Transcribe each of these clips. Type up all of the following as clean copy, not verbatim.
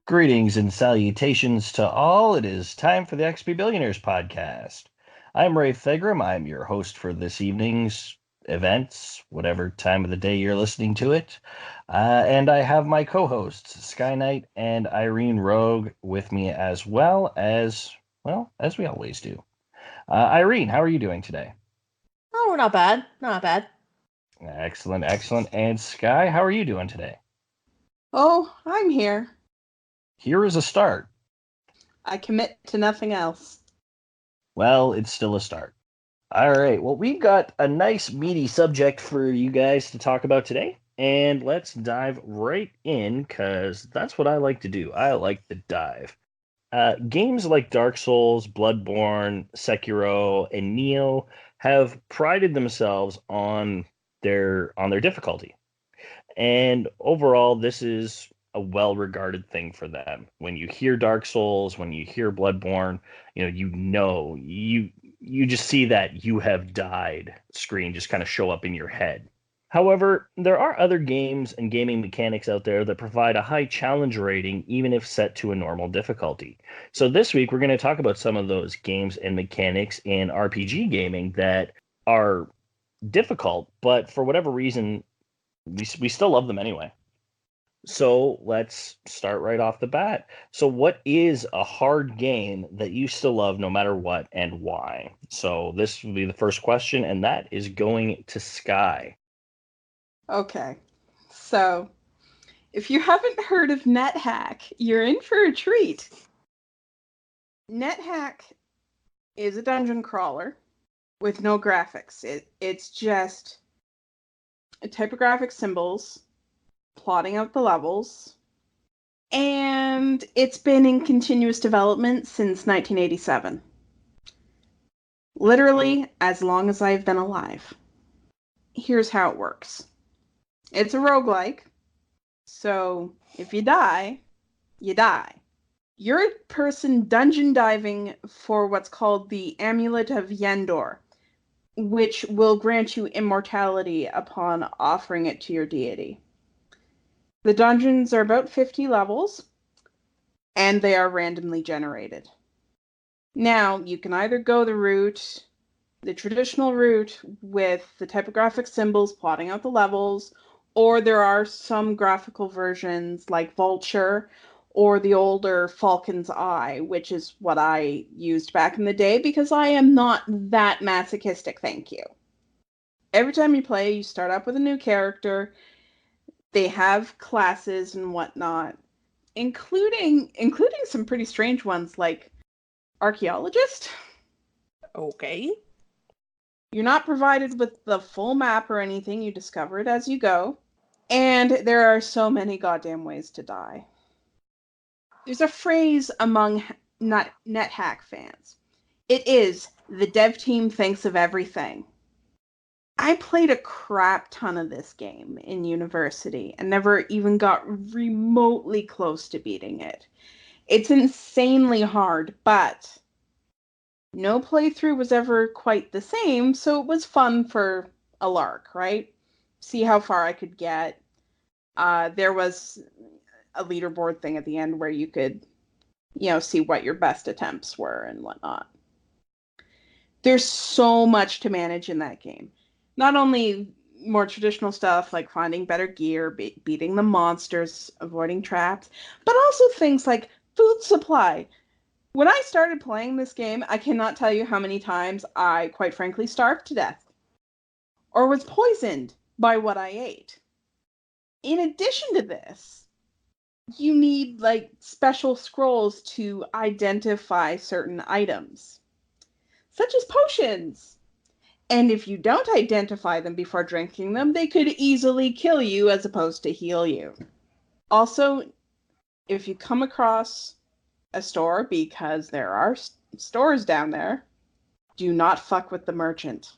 Greetings and salutations to all. It is time for the XP Billionaires podcast. I'm Ray Fegram. I'm your host for this evening's events, whatever time of the day you're listening to it. And I have my co-hosts, Sky Knight and Irene Rogue, with me as we always do. Irene, how are you doing today? Oh, not bad. Not bad. Excellent, excellent. And Sky, how are you doing today? Oh, I'm here. Here is a start. I commit to nothing else. Well, it's still a start. All right. Well, we've got a nice meaty subject for you guys to talk about today. And let's dive right in because that's what I like to do. I like to dive. Games like Dark Souls, Bloodborne, Sekiro, and Neo have prided themselves on their difficulty. And overall, this is a well-regarded thing for them. When you hear Dark Souls, when you hear Bloodborne, you just see that "you have died" screen just kind of show up in your head. However, there are other games and gaming mechanics out there that provide a high challenge rating even if set to a normal difficulty. So this week we're going to talk about some of those games and mechanics in RPG gaming that are difficult, but for whatever reason we still love them anyway. So let's start right off the bat. So what is a hard game that you still love no matter what and why? So this will be the first question, and that is going to Sky. Okay. So, if you haven't heard of NetHack, you're in for a treat. NetHack is a dungeon crawler with no graphics. It's just typographic symbols plotting out the levels, and it's been in continuous development since 1987. Literally, as long as I've been alive. Here's how it works. It's a roguelike, so if you die, you die. You're a person dungeon diving for what's called the Amulet of Yendor, which will grant you immortality upon offering it to your deity. The dungeons are about 50 levels, and they are randomly generated. Now, you can either go the traditional route with the typographic symbols plotting out the levels, or there are some graphical versions like Vulture or the older Falcon's Eye, which is what I used back in the day because I am not that masochistic, thank you. Every time you play, you start up with a new character. They have classes and whatnot, including some pretty strange ones like Archaeologist. Okay. You're not provided with the full map or anything. You discover it as you go. And there are so many goddamn ways to die. There's a phrase among NetHack fans. It is, the dev team thinks of everything. I played a crap ton of this game in university and never even got remotely close to beating it. It's insanely hard, but no playthrough was ever quite the same, so it was fun for a lark, right? See how far I could get. There was a leaderboard thing at the end where you could, see what your best attempts were and whatnot. There's so much to manage in that game. Not only more traditional stuff like finding better gear, beating the monsters, avoiding traps, but also things like food supply. When I started playing this game, I cannot tell you how many times I, quite frankly, starved to death or was poisoned by what I ate. In addition to this, you need special scrolls to identify certain items, such as potions. And if you don't identify them before drinking them, they could easily kill you as opposed to heal you. Also, if you come across a store, because there are stores down there, do not fuck with the merchant.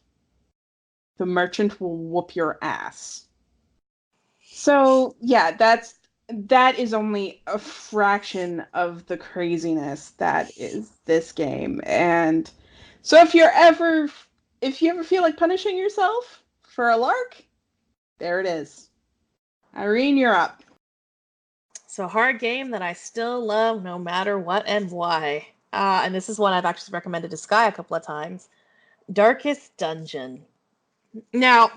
The merchant will whoop your ass. So, yeah, that is only a fraction of the craziness that is this game. And so if you ever feel like punishing yourself for a lark, there it is. Irene, you're up. So hard game that I still love no matter what and why. And this is one I've actually recommended to Sky a couple of times. Darkest Dungeon. Now,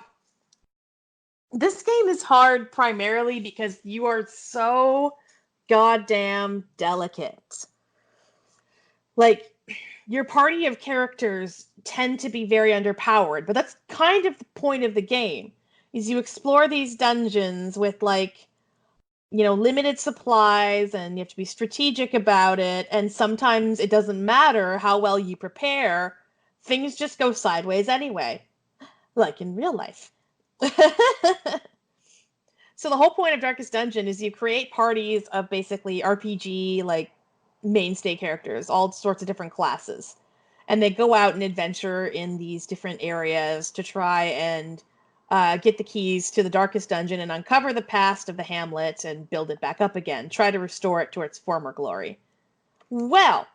this game is hard primarily because you are so goddamn delicate. Like, your party of characters tend to be very underpowered, but that's kind of the point of the game, is you explore these dungeons with, like, limited supplies, and you have to be strategic about it, and sometimes it doesn't matter how well you prepare, things just go sideways anyway, like in real life. So the whole point of Darkest Dungeon is you create parties of basically RPG, like, mainstay characters, all sorts of different classes. And they go out and adventure in these different areas to try and get the keys to the Darkest Dungeon and uncover the past of the hamlet and build it back up again. Try to restore it to its former glory. Well,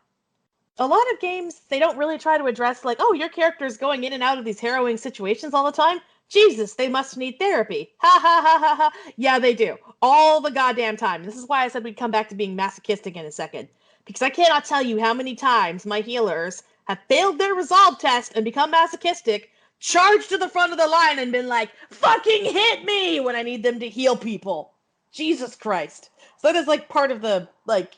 a lot of games, they don't really try to address, like, oh, your character is going in and out of these harrowing situations all the time. Jesus, they must need therapy. Ha ha ha ha ha. Yeah, they do. All the goddamn time. This is why I said we'd come back to being masochistic in a second. Because I cannot tell you how many times my healers have failed their resolve test and become masochistic, charged to the front of the line and been like, fucking hit me when I need them to heal people. Jesus Christ. So that is, like, part of the, like,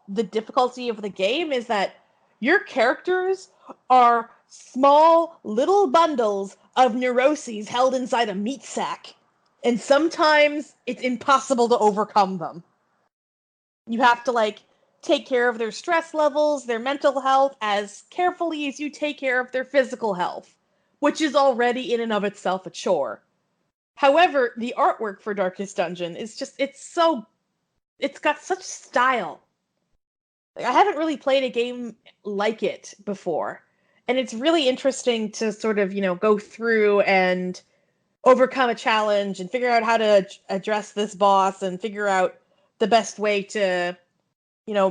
the difficulty of the game is that your characters are small little bundles of neuroses held inside a meat sack. And sometimes it's impossible to overcome them. You have to, like, take care of their stress levels, their mental health, as carefully as you take care of their physical health, which is already in and of itself a chore. However, the artwork for Darkest Dungeon is just, it's got such style. Like, I haven't really played a game like it before. And it's really interesting to sort of, go through and overcome a challenge and figure out how to address this boss and figure out the best way to,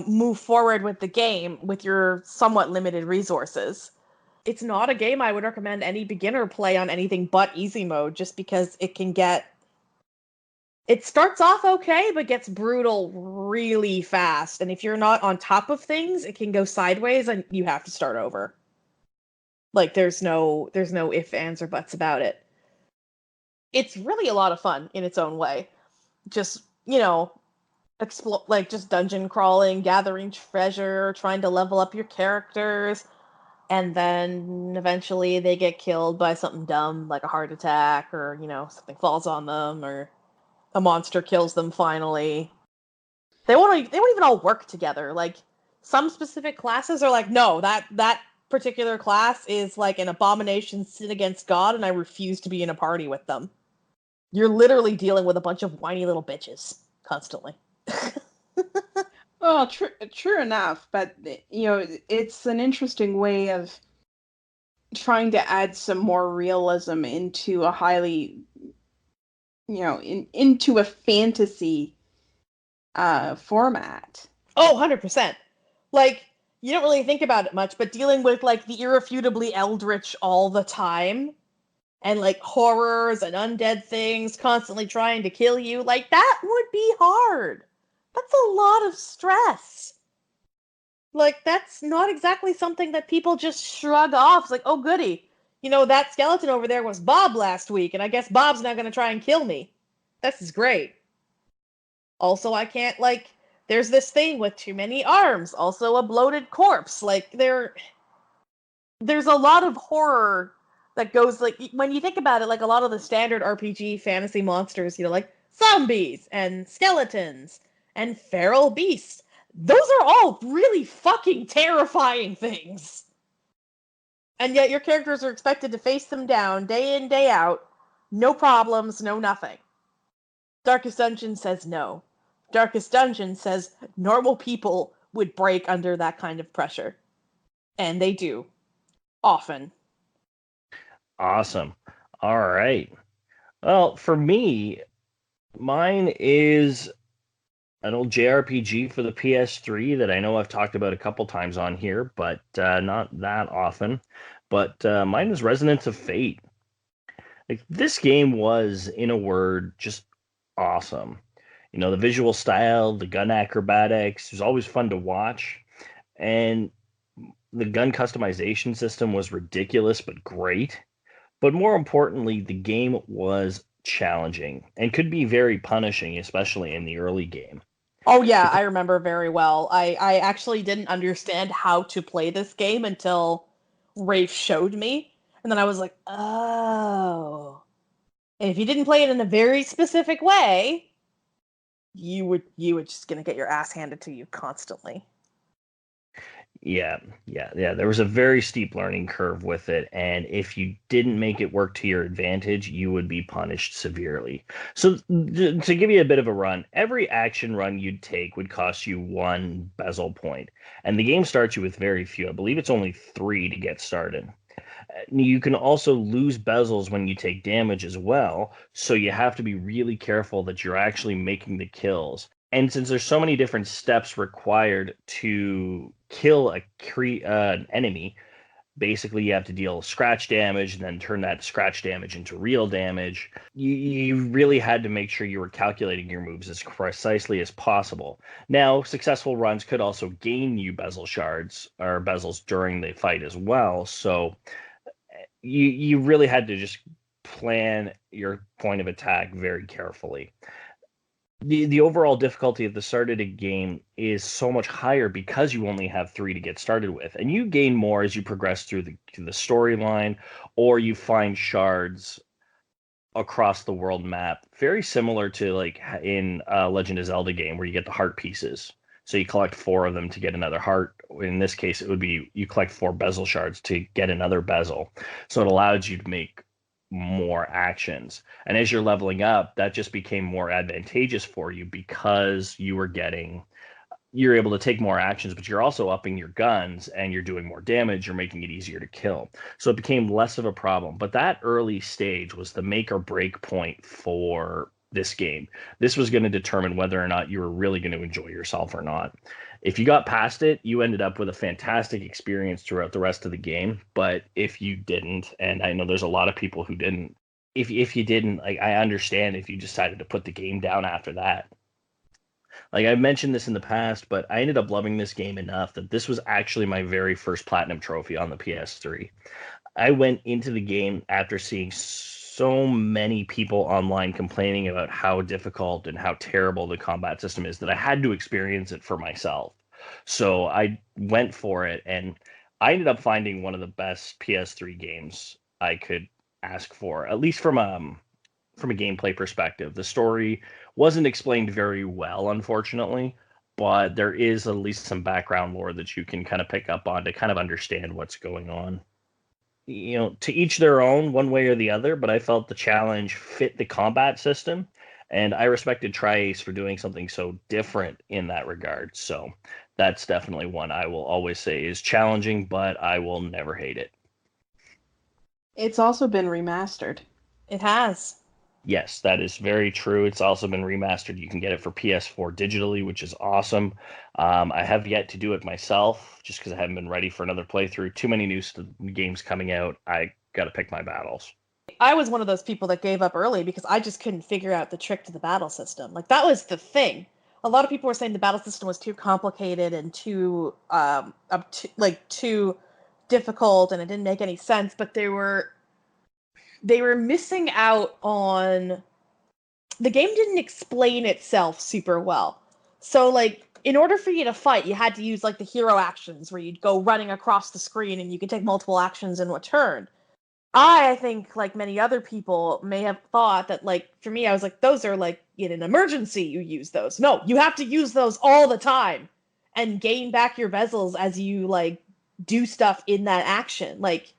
move forward with the game with your somewhat limited resources. It's not a game I would recommend any beginner play on anything but easy mode, just because it starts off okay, but gets brutal really fast. And if you're not on top of things, it can go sideways and you have to start over. Like, there's no ifs, ands, or buts about it. It's really a lot of fun in its own way. Just, explore, like, just dungeon crawling, gathering treasure, trying to level up your characters, and then eventually they get killed by something dumb, like a heart attack, or, something falls on them, or a monster kills them finally. They won't even all work together. Like, some specific classes are like, no, that particular class is like an abomination, sin against God, and I refuse to be in a party with them. You're literally dealing with a bunch of whiny little bitches constantly. Well, true enough, but it's an interesting way of trying to add some more realism into a highly, into a fantasy format. Oh, 100%. Like, you don't really think about it much, but dealing with, like, the irrefutably eldritch all the time, and, like, horrors and undead things constantly trying to kill you, like, that would be hard. That's a lot of stress. Like, that's not exactly something that people just shrug off. It's like, oh, goody. That skeleton over there was Bob last week, and I guess Bob's now going to try and kill me. This is great. Also, I can't, like, there's this thing with too many arms. Also, a bloated corpse. Like, there's a lot of horror that goes, like, when you think about it, like, a lot of the standard RPG fantasy monsters, like zombies and skeletons and feral beasts. Those are all really fucking terrifying things. And yet your characters are expected to face them down day in, day out. No problems, no nothing. Darkest Dungeon says no. Darkest Dungeon says normal people would break under that kind of pressure. And they do. Often. Awesome. All right. Well, for me, mine is an old JRPG for the PS3 that I know I've talked about a couple times on here, but not that often. But mine is Resonance of Fate. Like, this game was, in a word, just awesome. The visual style, the gun acrobatics was always fun to watch. And the gun customization system was ridiculous but great. But more importantly, the game was challenging and could be very punishing, especially in the early game. Oh yeah, It, I remember very well. I actually didn't understand how to play this game until Rafe showed me. And then I was like, oh. And if you didn't play it in a very specific way, you would just gonna get your ass handed to you constantly. yeah. There was a very steep learning curve with it, and if you didn't make it work to your advantage, you would be punished severely. So, to give you a bit of a run, every action run you'd take would cost you one bezel point, and the game starts you with very few. I believe it's only three to get started. You can also lose bezels when you take damage as well, so you have to be really careful that you're actually making the kills. And since there's so many different steps required to kill an enemy, basically you have to deal scratch damage and then turn that scratch damage into real damage. You really had to make sure you were calculating your moves as precisely as possible. Now, successful runs could also gain you bezel shards or bezels during the fight as well. So you really had to just plan your point of attack very carefully. The overall difficulty at the start of the game is so much higher because you only have three to get started with, and you gain more as you progress through the storyline, or you find shards across the world map, very similar to like in Legend of Zelda game where you get the heart pieces. So you collect four of them to get another heart. In this case, it would be you collect four bezel shards to get another bezel. So it allows you to make more actions. And as you're leveling up, that just became more advantageous for you because you're able to take more actions, but you're also upping your guns and you're doing more damage. You're making it easier to kill. So it became less of a problem. But that early stage was the make or break point for this game. This was going to determine whether or not you were really going to enjoy yourself or not. If you got past it, you ended up with a fantastic experience throughout the rest of the game. But if you didn't, and I know there's a lot of people who didn't, if you didn't, like I understand if you decided to put the game down after that. Like I've mentioned this in the past, but I ended up loving this game enough that this was actually my very first platinum trophy on the PS3. I went into the game after seeing so many people online complaining about how difficult and how terrible the combat system is that I had to experience it for myself. So I went for it, and I ended up finding one of the best PS3 games I could ask for, at least from a gameplay perspective. The story wasn't explained very well, unfortunately, but there is at least some background lore that you can kind of pick up on to kind of understand what's going on. To each their own, one way or the other, but I felt the challenge fit the combat system, and I respected Tri-Ace for doing something so different in that regard. So that's definitely one I will always say is challenging, but I will never hate it. It's also been remastered. It has. Yes, that is very true. It's also been remastered. You can get it for PS4 digitally, which is awesome. I have yet to do it myself, just because I haven't been ready for another playthrough. Too many new games coming out. I got to pick my battles. I was one of those people that gave up early because I just couldn't figure out the trick to the battle system. Like that was the thing. A lot of people were saying the battle system was too complicated and too difficult, and it didn't make any sense. But they were missing out on the game didn't explain itself super well. So like in order for you to fight, you had to use like the hero actions where you'd go running across the screen and you could take multiple actions in a turn. I think, like many other people, may have thought that, like, for me, I was like, those are like in an emergency, you use those. No, you have to use those all the time and gain back your bezels as you like do stuff in that action. Like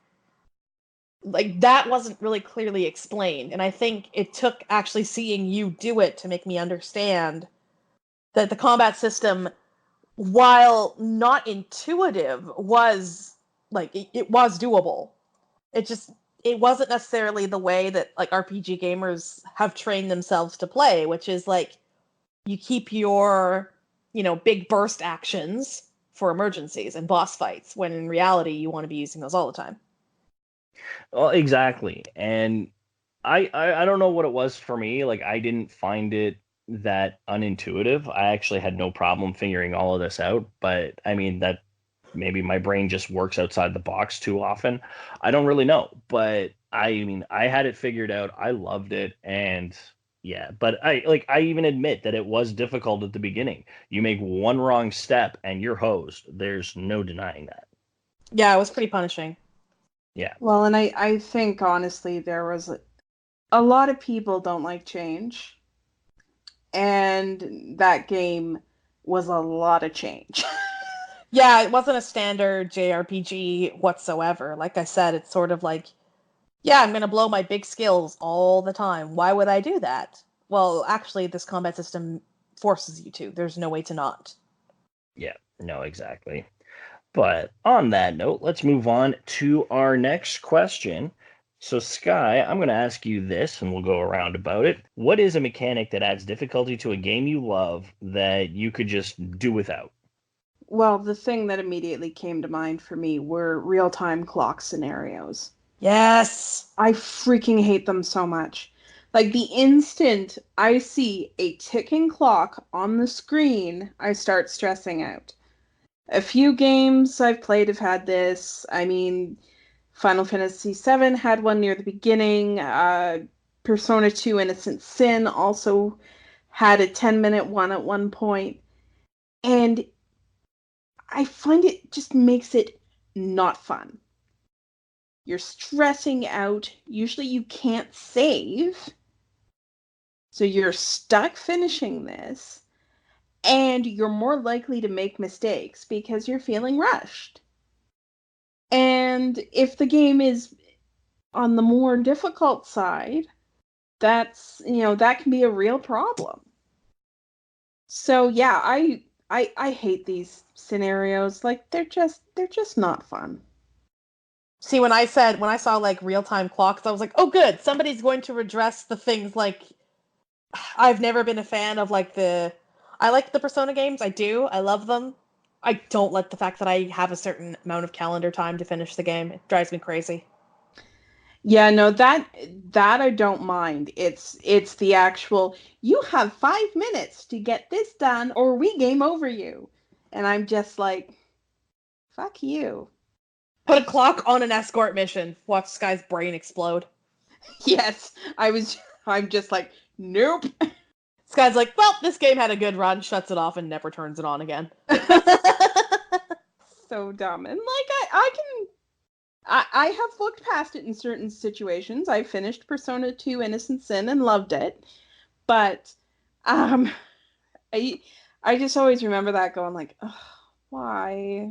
that wasn't really clearly explained, and I think it took actually seeing you do it to make me understand that the combat system, while not intuitive, was like it was doable. It just it wasn't necessarily the way that like RPG gamers have trained themselves to play, which is like you keep your, big burst actions for emergencies and boss fights, when in reality you want to be using those all the time. Well, exactly. And I don't know what it was for me. Like I didn't find it that unintuitive. I actually had no problem figuring all of this out, but I mean, that maybe my brain just works outside the box too often. I don't really know, but I mean, I had it figured out. I loved it, and yeah, but I even admit that it was difficult at the beginning. You make one wrong step and you're hosed. There's no denying that. Yeah, it was pretty punishing. Yeah. Well, and I think honestly there was a lot of people don't like change, and that game was a lot of change. Yeah, it wasn't a standard JRPG whatsoever. Like I said, it's sort of like, yeah, I'm gonna blow my big skills all the time. Why would I do that? Well, actually, this combat system forces you to. There's no way to not. Yeah, no, exactly. But on that note, let's move on to our next question. So, Sky, I'm going to ask you this and we'll go around about it. What is a mechanic that adds difficulty to a game you love that you could just do without? Well, the thing that immediately came to mind for me were real-time clock scenarios. Yes! I freaking hate them so much. Like, the instant I see a ticking clock on the screen, I start stressing out. A few games I've played have had this. I mean, Final Fantasy VII had one near the beginning. Persona 2 Innocent Sin also had a 10-minute one at one point. And I find it just makes it not fun. You're stressing out. Usually you can't save. So you're stuck finishing this. And you're more likely to make mistakes because you're feeling rushed. And if the game is on the more difficult side, that can be a real problem. So yeah, I hate these scenarios. Like they're just not fun. See, when I saw like real time clocks, I was like, oh, good, somebody's going to redress the things like I've never been a fan of I like the Persona games. I do. I love them. I don't like the fact that I have a certain amount of calendar time to finish the game. It drives me crazy. Yeah, no, that I don't mind. It's the actual you have 5 minutes to get this done or we game over you. And I'm just like, fuck you. Put a clock on an escort mission. Watch this guy's brain explode. Yes, I'm just like, nope. This guy's like, well, this game had a good run, shuts it off, and never turns it on again. So dumb. And like I have looked past it in certain situations. I finished Persona 2 Innocent Sin and loved it. But I I just always remember that going like, ugh, why?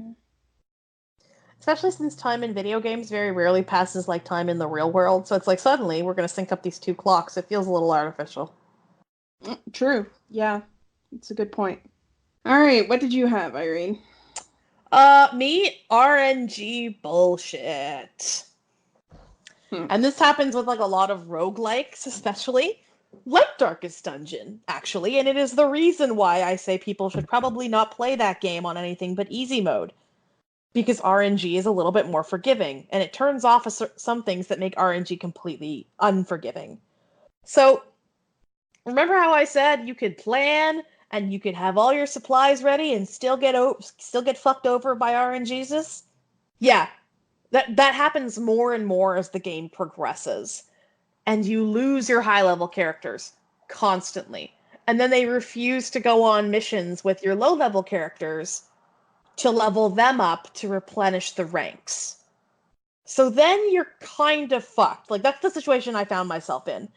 Especially since time in video games very rarely passes like time in the real world, so it's like suddenly we're going to sync up these two clocks. It feels a little artificial. True. Yeah. It's a good point. All right, what did you have, Irene? Me, RNG bullshit. And this happens with like a lot of roguelikes, especially like Darkest Dungeon, actually, and it is the reason why I say people should probably not play that game on anything but easy mode. Because RNG is a little bit more forgiving, and it turns off some things that make RNG completely unforgiving. So, remember how I said you could plan and you could have all your supplies ready and still get fucked over by RNGs? Yeah, that happens more and more as the game progresses, and you lose your high level characters constantly, and then they refuse to go on missions with your low level characters to level them up to replenish the ranks. So then you're kind of fucked. Like, that's the situation I found myself in.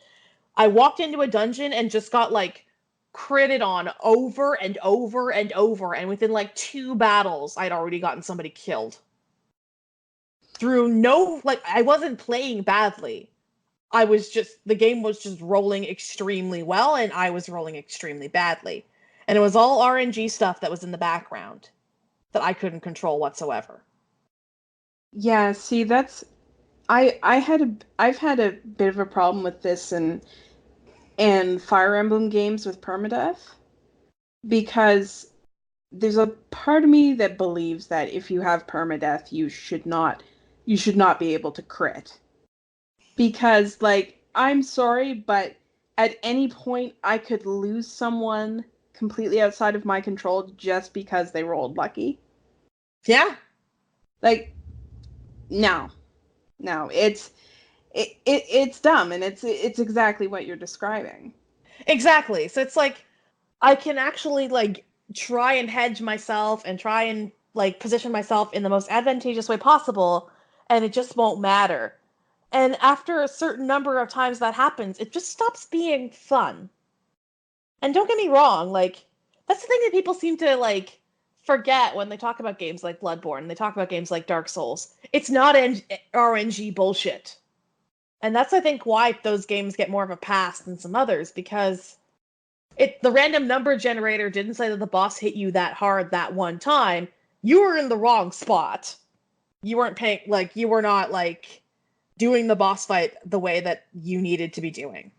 I walked into a dungeon and just got, like, critted on over and over and over, and within, like, 2 battles, I'd already gotten somebody killed. I wasn't playing badly. The game was just rolling extremely well, and I was rolling extremely badly. And it was all RNG stuff that was in the background that I couldn't control whatsoever. Yeah, see, I've had a bit of a problem with this in Fire Emblem games with permadeath because there's a part of me that believes that if you have permadeath, you should not be able to crit. Because like I'm sorry, but at any point I could lose someone completely outside of my control just because they rolled lucky. Yeah. Like, no. No, it's dumb, and it's exactly what you're describing. Exactly. So it's like I can actually like try and hedge myself and try and like position myself in the most advantageous way possible, and it just won't matter. And after a certain number of times that happens, it just stops being fun. And don't get me wrong, like that's the thing that people seem to like forget when they talk about games like Bloodborne, they talk about games like Dark Souls. It's not RNG bullshit. And that's I think why those games get more of a pass than some others, because the random number generator didn't say that the boss hit you that hard that one time. You were in the wrong spot. You weren't paying, like you were not like doing the boss fight the way that you needed to be doing.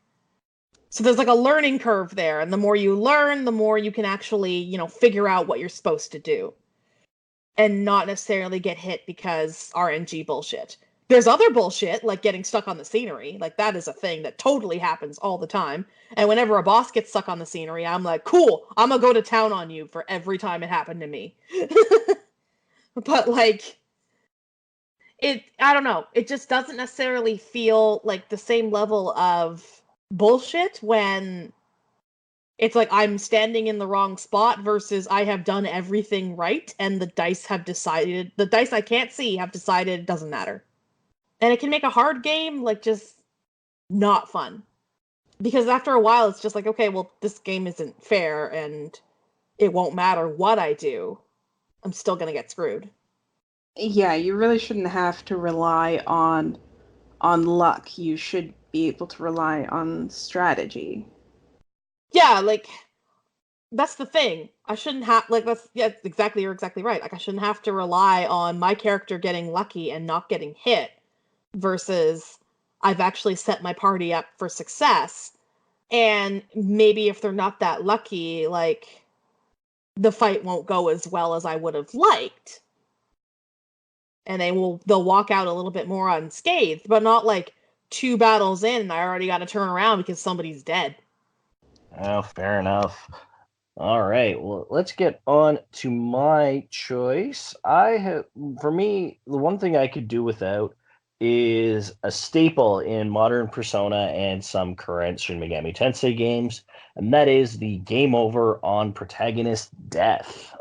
So there's like a learning curve there, and the more you learn, the more you can actually, figure out what you're supposed to do and not necessarily get hit because RNG bullshit. There's other bullshit, like getting stuck on the scenery. Like, that is a thing that totally happens all the time. And whenever a boss gets stuck on the scenery, I'm like, cool, I'm gonna go to town on you for every time it happened to me. But, like, I don't know. It just doesn't necessarily feel like the same level of bullshit when it's like I'm standing in the wrong spot versus I have done everything right and the dice I can't see have decided it doesn't matter. And it can make a hard game like just not fun. Because after a while it's just like, okay, well, this game isn't fair and it won't matter what I do. I'm still gonna get screwed. Yeah, you really shouldn't have to rely on luck. You should be able to rely on strategy. Yeah, like that's the thing. I shouldn't have like that's yeah, exactly you're exactly right. Like I shouldn't have to rely on my character getting lucky and not getting hit versus I've actually set my party up for success. And maybe if they're not that lucky, like the fight won't go as well as I would have liked. And they'll walk out a little bit more unscathed, but not like two battles in and I already got to turn around because somebody's dead. Oh, fair enough. All right, well, let's get on to my choice. For me, the one thing I could do without is a staple in modern Persona and some current Shin Megami Tensei games, and that is the game over on protagonist death.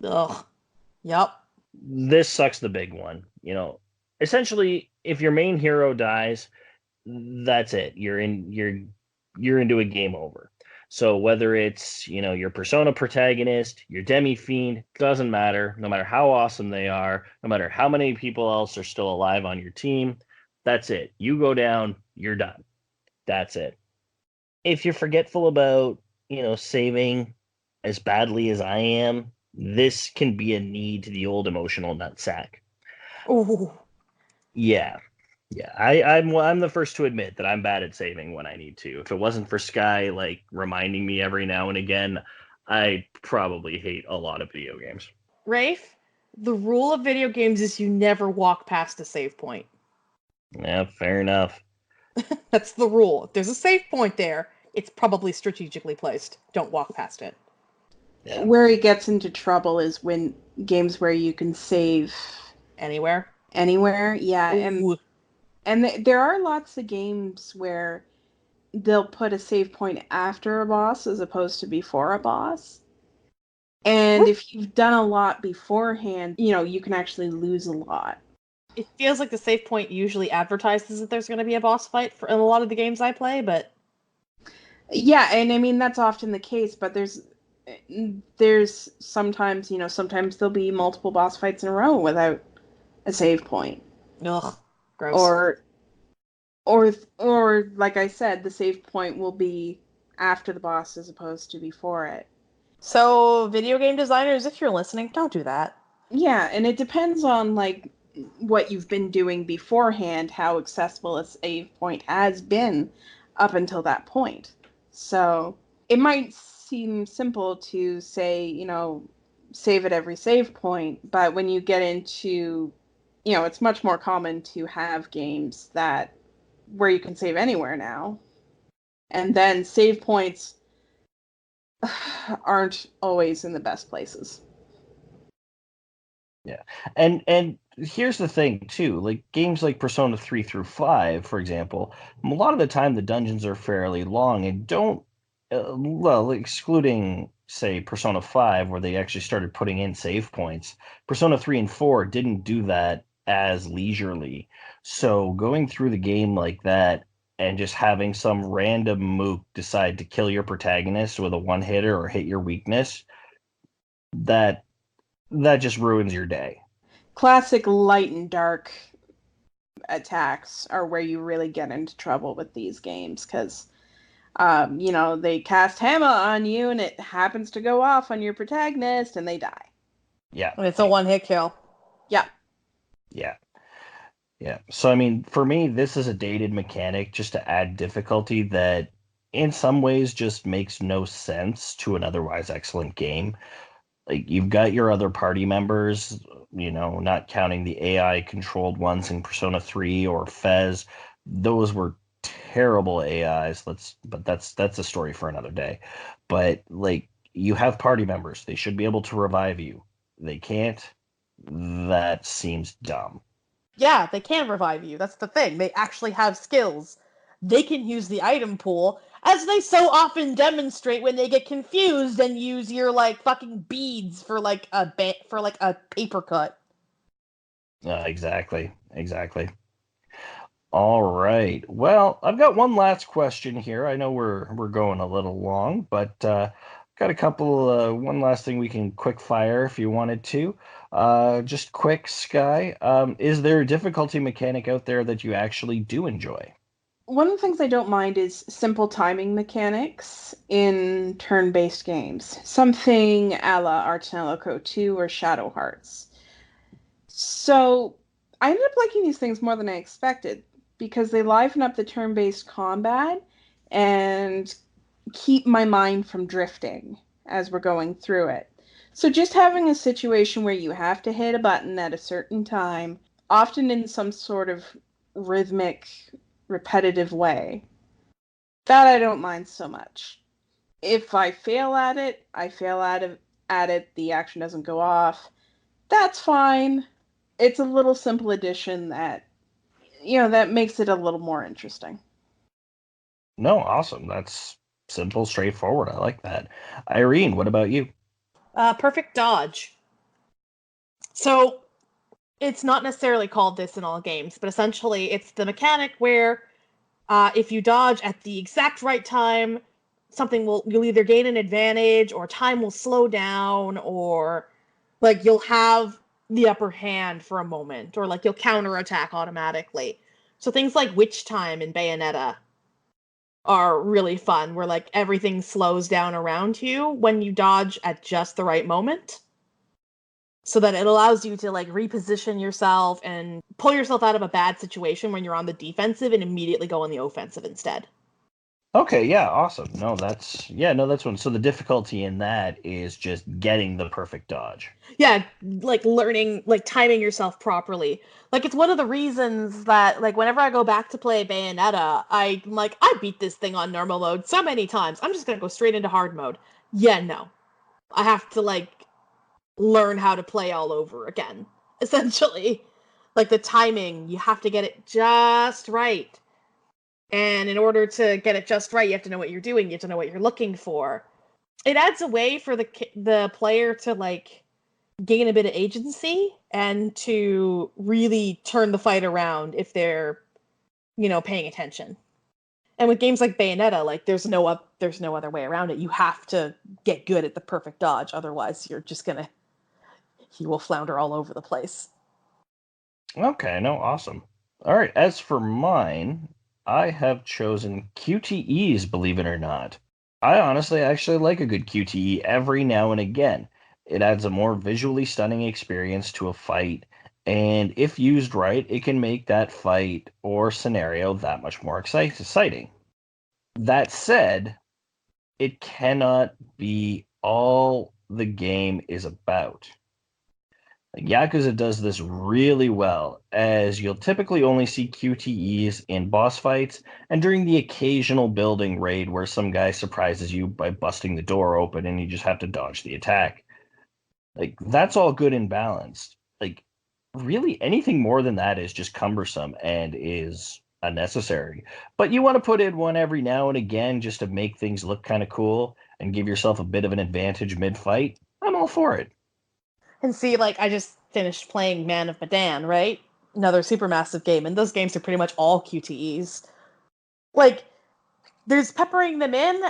Ugh. Yep. This sucks the big one. Essentially, if your main hero dies, that's it. You're into a game over. So whether it's, your Persona protagonist, your Demi Fiend, doesn't matter. No matter how awesome they are, no matter how many people else are still alive on your team, that's it. You go down, you're done. That's it. If you're forgetful about, saving as badly as I am, this can be a need to the old emotional nutsack. Ooh. Yeah. Yeah, I'm the first to admit that I'm bad at saving when I need to. If it wasn't for Sky like reminding me every now and again, I probably hate a lot of video games. Rafe, the rule of video games is you never walk past a save point. Yeah, fair enough. That's the rule. If there's a save point there, it's probably strategically placed. Don't walk past it. Yeah. Where he gets into trouble is when games where you can save Anywhere? anywhere. Yeah, Ooh. and there are lots of games where they'll put a save point after a boss as opposed to before a boss. And if you've done a lot beforehand, you can actually lose a lot. It feels like the save point usually advertises that there's going to be a boss fight in a lot of the games I play, but Yeah, and I mean that's often the case, but there's sometimes, sometimes there'll be multiple boss fights in a row without a save point. ugh, gross. Or or like I said, the save point will be after the boss as opposed to before it. So, video game designers, if you're listening, don't do that. Yeah, and it depends on like what you've been doing beforehand, how accessible a save point has been up until that point. So it might seem simple to say, save at every save point, but when you get into, it's much more common to have games that where you can save anywhere now. And then save points aren't always in the best places. Yeah. And here's the thing too, like games like Persona 3 through 5, for example, a lot of the time the dungeons are fairly long and don't well, excluding say Persona 5 where they actually started putting in save points. Persona 3 and 4 didn't do that as leisurely. So going through the game like that and just having some random mook decide to kill your protagonist with a one-hitter or hit your weakness, that that just ruins your day. Classic light and dark attacks are where you really get into trouble with these games because they cast hammer on you and it happens to go off on your protagonist and they die. Yeah. And it's a one-hit kill. Yeah. Yeah. Yeah. So, I mean, for me, this is a dated mechanic just to add difficulty that in some ways just makes no sense to an otherwise excellent game. Like, you've got your other party members, not counting the AI controlled ones in Persona 3 or Fez. Those were terrible AIs. But that's a story for another day. But, like, you have party members. They should be able to revive you. They can't. That seems dumb. Yeah, they can revive you. That's the thing. They actually have skills. They can use the item pool, as they so often demonstrate when they get confused and use your like fucking beads for like a paper cut. Exactly. Exactly. All right. Well, I've got one last question here. I know we're going a little long, but got a couple. One last thing we can quick fire if you wanted to. Just quick, Sky. Is there a difficulty mechanic out there that you actually do enjoy? One of the things I don't mind is simple timing mechanics in turn-based games. Something a la Archanello 2 or Shadow Hearts. So I ended up liking these things more than I expected because they liven up the turn-based combat and keep my mind from drifting as we're going through it. So just having a situation where you have to hit a button at a certain time, often in some sort of rhythmic, repetitive way, that I don't mind so much. If I fail at it, I fail at it, the action doesn't go off. That's fine. It's a little simple addition that makes it a little more interesting. No, awesome. That's simple, straightforward. I like that. Irene, what about you? Perfect dodge. So it's not necessarily called this in all games, but essentially it's the mechanic where if you dodge at the exact right time, you'll either gain an advantage or time will slow down or like you'll have the upper hand for a moment or like you'll counterattack automatically. So things like Witch Time and Bayonetta are really fun where like everything slows down around you when you dodge at just the right moment so that it allows you to like reposition yourself and pull yourself out of a bad situation when you're on the defensive and immediately go on the offensive instead. Okay, yeah, awesome. No, that's one. So the difficulty in that is just getting the perfect dodge. Yeah, like learning, like timing yourself properly. Like it's one of the reasons that like whenever I go back to play Bayonetta, I beat this thing on normal mode so many times. I'm just gonna go straight into hard mode. Yeah, no. I have to like learn how to play all over again. Essentially. Like the timing, you have to get it just right. And in order to get it just right, you have to know what you're doing, you have to know what you're looking for. It adds a way for the player to like gain a bit of agency and to really turn the fight around if they're, paying attention. And with games like Bayonetta, like there's no other way around it. You have to get good at the perfect dodge, otherwise you will flounder all over the place. Okay, no, awesome. All right, as for mine, I have chosen QTEs, believe it or not. I honestly actually like a good QTE every now and again. It adds a more visually stunning experience to a fight, and if used right, it can make that fight or scenario that much more exciting. That said, it cannot be all the game is about. Yakuza does this really well, as you'll typically only see QTEs in boss fights and during the occasional building raid where some guy surprises you by busting the door open and you just have to dodge the attack. Like, that's all good and balanced. Like, really, anything more than that is just cumbersome and is unnecessary. But you want to put in one every now and again just to make things look kind of cool and give yourself a bit of an advantage mid fight. I'm all for it. And see, like, I just finished playing Man of Medan, right? Another supermassive game, and those games are pretty much all QTEs. Like, there's peppering them in,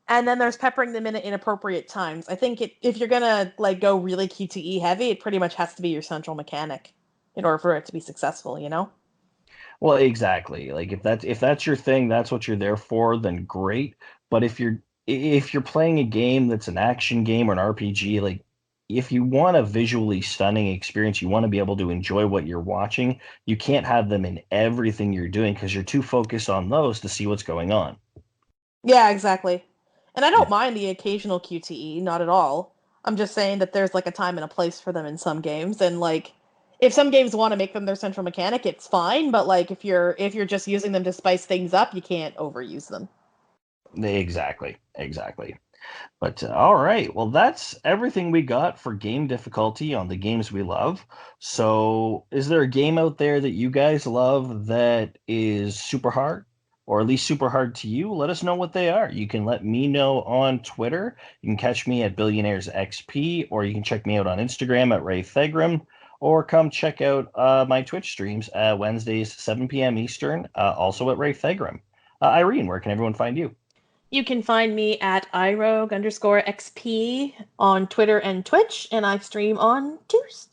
and then there's peppering them in at inappropriate times. I think if you're gonna like go really QTE heavy, it pretty much has to be your central mechanic in order for it to be successful, you know? Well, exactly. Like if that's your thing, that's what you're there for, then great. But if you're playing a game that's an action game or an RPG, like if you want a visually stunning experience, you want to be able to enjoy what you're watching, you can't have them in everything you're doing because you're too focused on those to see what's going on. Yeah, exactly. And I don't Yeah. mind the occasional QTE, not at all. I'm just saying that there's like a time and a place for them in some games, and like if some games want to make them their central mechanic, it's fine. But like if you're just using them to spice things up, you can't overuse them. Exactly. Exactly. But all right, well, that's everything we got for game difficulty on the games we love. So, is there a game out there that you guys love that is super hard, or at least super hard to you? Let us know what they are. You can let me know on Twitter. You can catch me at Billionaires XP, or you can check me out on Instagram at Ray Thegram, or come check out my Twitch streams Wednesdays 7 p.m. Eastern, also at Ray Thegram. Irene, where can everyone find you? You can find me at irogue_XP on Twitter and Twitch, and I stream on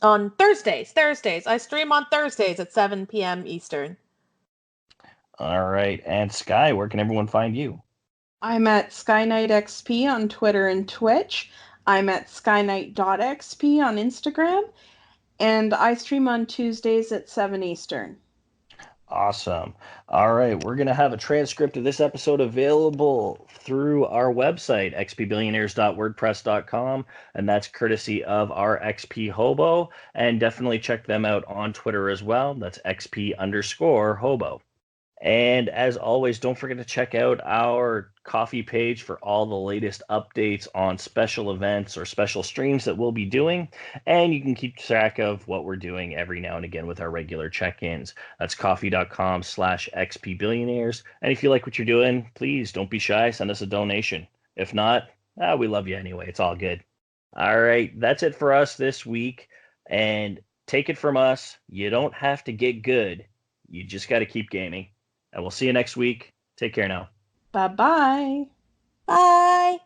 on Thursdays. I stream on Thursdays at 7 p.m. Eastern. All right, and Sky, where can everyone find you? I'm at Skyknight XP on Twitter and Twitch. I'm at skyknight.xp on Instagram. And I stream on Tuesdays at 7 Eastern. Awesome. All right, we're going to have a transcript of this episode available through our website, xpbillionaires.wordpress.com, and that's courtesy of our XP Hobo. And definitely check them out on Twitter as well. That's XP_Hobo. And as always, don't forget to check out our coffee page for all the latest updates on special events or special streams that we'll be doing. And you can keep track of what we're doing every now and again with our regular check-ins. That's coffee.com/xpbillionaires. And if you like what you're doing, please don't be shy. Send us a donation. If not, we love you anyway. It's all good. All right, that's it for us this week. And take it from us, you don't have to get good. You just got to keep gaming. And we'll see you next week. Take care now. Bye-bye. Bye!